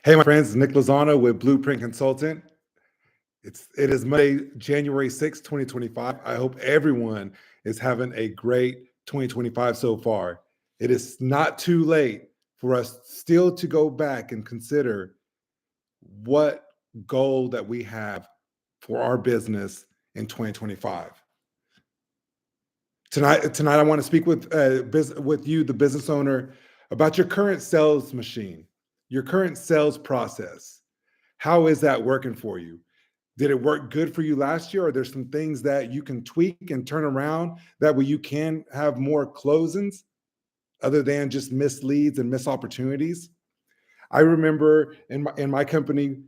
Hey, my friends, Nick Lozano with Blueprint Consultant. It is Monday, January 6th, 2025. I hope everyone is having a great 2025 so far. It is not too late for us still to go back and consider what goal that we have for our business in 2025. Tonight, I want to speak with you, the business owner, about your current sales machine, your current sales process. How is that working for you? Did it work good for you last year? Or there's some things that you can tweak and turn around that way you can have more closings other than just missed leads and missed opportunities? I remember in my company,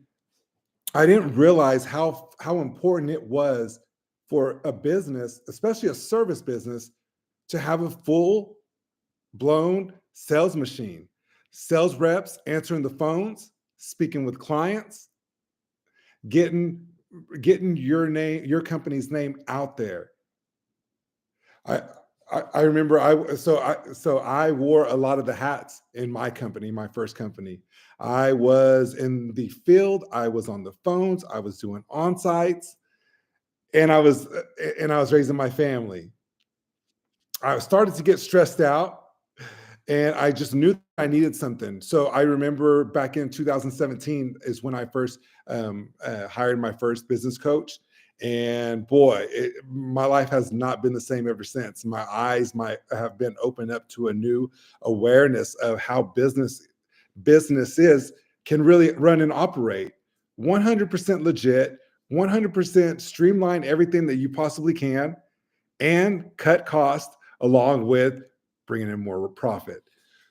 I didn't realize how important it was for a business, especially a service business, to have a full blown sales machine, sales reps answering the phones, speaking with clients, getting getting your company's name out there. I I remember I wore a lot of the hats in my company, my first company. I was in the field, I was on the phones, I was doing on sites, and I was raising my family. I started to get stressed out, and I just knew I needed something. So I remember back in 2017 is when I first hired my first business coach, and boy, my life has not been the same ever since. My eyes might have been opened up to a new awareness of how businesses can really run and operate. 100% legit, 100% streamline everything that you possibly can, and cut cost along with bringing in more profit.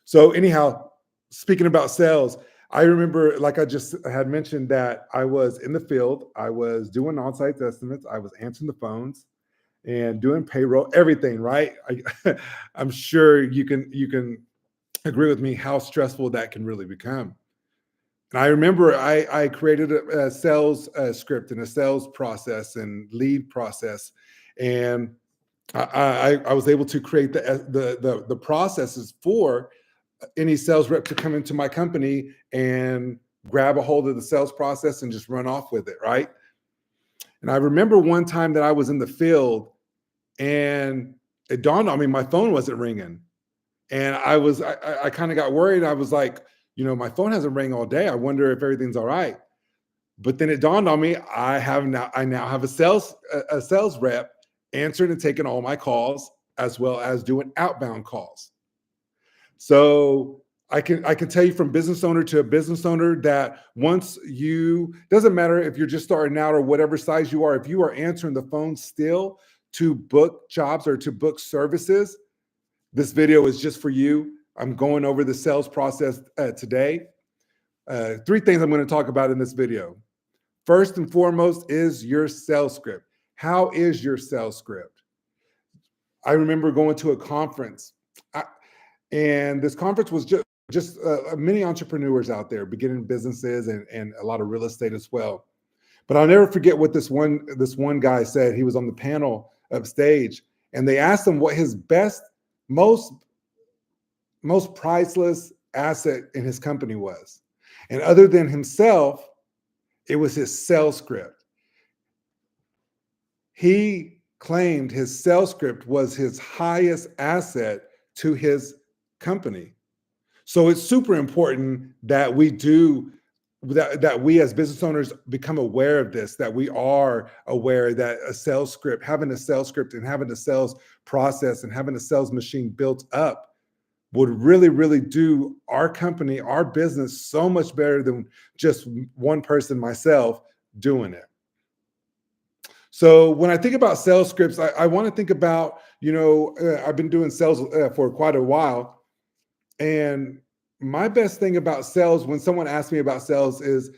So anyhow, speaking about sales, I remember, like I just had mentioned, that I was in the field, I was doing on-site estimates, I was answering the phones and doing payroll, everything, right? I'm sure you can agree with me how stressful that can really become. And I remember I created a sales script and a sales process and lead process, and I was able to create the processes for any sales rep to come into my company and grab a hold of the sales process and just run off with it, right? And I remember one time that I was in the field, and it dawned on me my phone wasn't ringing, and I kind of got worried. I was like, my phone hasn't rang all day. I wonder if everything's all right. But then it dawned on me I now have a sales rep answering and taking all my calls as well as doing outbound calls. So I can tell you from business owner to a business owner that once you doesn't matter if you're just starting out or whatever size you are, if you are answering the phone still to book jobs or to book services, this video is just for you. I'm going over the sales process today. Three things I'm going to talk about in this video. First and foremost is your sales script. How is your sales script? I remember going to a conference, and this conference was just many entrepreneurs out there, beginning businesses and a lot of real estate as well. But I'll never forget what this one guy said. He was on the panel upstage, and they asked him what his best, most most priceless asset in his company was. And other than himself, it was his sales script. He claimed his sales script was his highest asset to his company. So it's super important that we as business owners become aware of this, that we are aware that having a sales script and having a sales process and having a sales machine built up would really, really do our company, our business so much better than just one person, myself, doing it. So when I think about sales scripts, I want to think about, I've been doing sales for quite a while. And my best thing about sales, when someone asks me about sales, is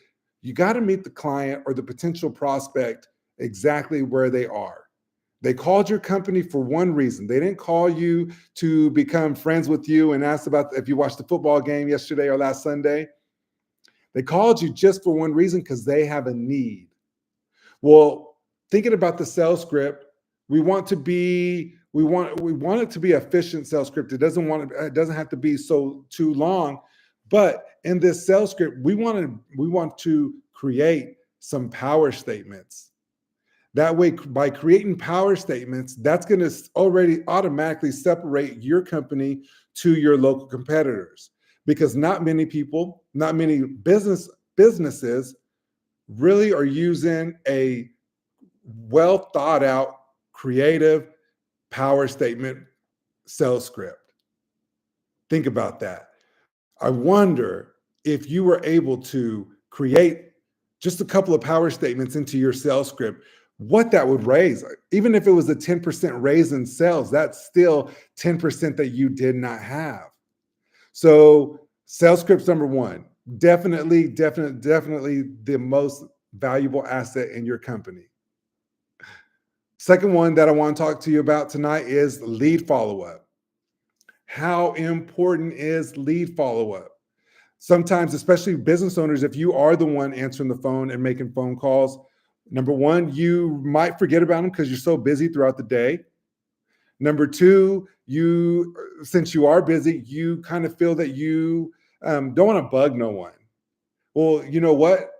you got to meet the client or the potential prospect exactly where they are. They called your company for one reason. They didn't call you to become friends with you and ask about if you watched the football game yesterday or last Sunday. They called you just for one reason, because they have a need. Well, thinking about the sales script, we want it to be efficient sales script. It doesn't have to be so too long, but in this sales script, we want to create some power statements. That way, by creating power statements, that's going to already automatically separate your company to your local competitors, because not many people, not many businesses really are using a well thought out, creative power statement sales script. Think about that. I wonder if you were able to create just a couple of power statements into your sales script, what that would raise. Even if it was a 10% raise in sales, that's still 10% that you did not have. So sales scripts number one, definitely the most valuable asset in your company. Second one that I want to talk to you about tonight is lead follow-up. How important is lead follow-up? Sometimes, especially business owners, if you are the one answering the phone and making phone calls, number one, you might forget about them because you're so busy throughout the day. Number two, since you are busy, you kind of feel that you don't want to bug no one. Well, you know what?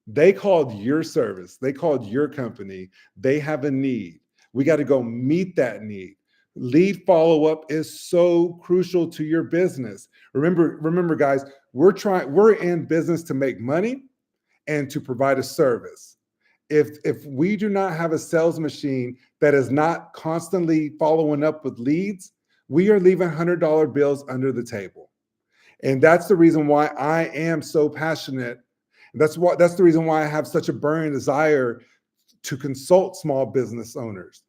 They called your service. They called your company. They have a need. We got to go meet that need. Lead follow-up is so crucial to your business. Remember, guys, we're in business to make money and to provide a service. If we do not have a sales machine that is not constantly following up with leads, we are leaving $100 bills under the table. And that's the reason why I am so passionate. That's the reason why I have such a burning desire to consult small business owners.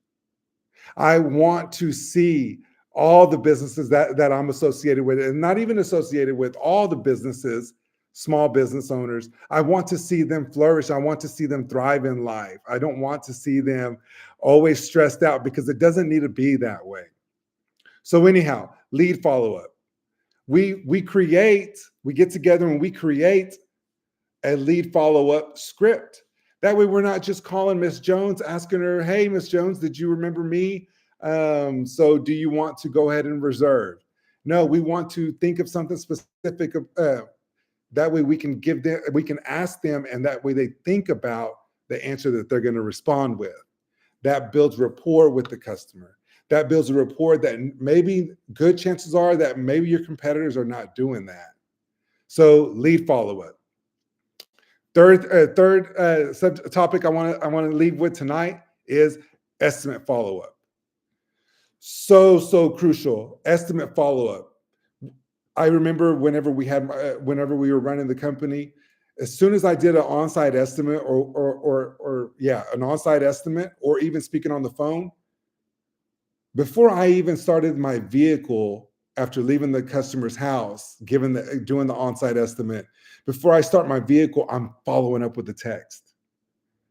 I want to see all the businesses that I'm associated with, and not even associated with, all the businesses, small business owners. I want to see them flourish. I want to see them thrive in life. I don't want to see them always stressed out, because it doesn't need to be that way. So anyhow, lead follow-up. We get together and we create a lead follow-up script. That way we're not just calling Miss Jones, asking her, hey, Miss Jones, did you remember me? So do you want to go ahead and reserve? No, we want to think of something specific. That way we can ask them, and that way they think about the answer that they're going to respond with. That builds rapport with the customer. That builds a rapport that maybe good chances are that maybe your competitors are not doing that. So lead follow-up. Third topic I want to leave with tonight is estimate follow-up. So crucial. Estimate follow-up. I remember whenever we were running the company, as soon as I did an on-site estimate an on-site estimate, or even speaking on the phone, before I even started my vehicle after leaving the customer's house, doing the on-site estimate, before I start my vehicle, I'm following up with the text.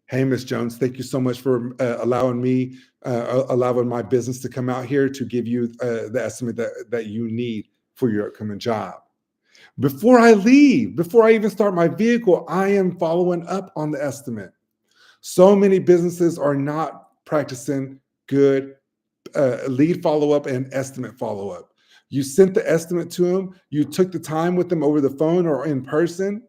Hey, Miss Jones, thank you so much for allowing my business to come out here to give you the estimate that you need for your upcoming job. Before I leave, before I even start my vehicle, I am following up on the estimate. So many businesses are not practicing good lead follow-up and estimate follow-up. You sent the estimate to them, you took the time with them over the phone or in person,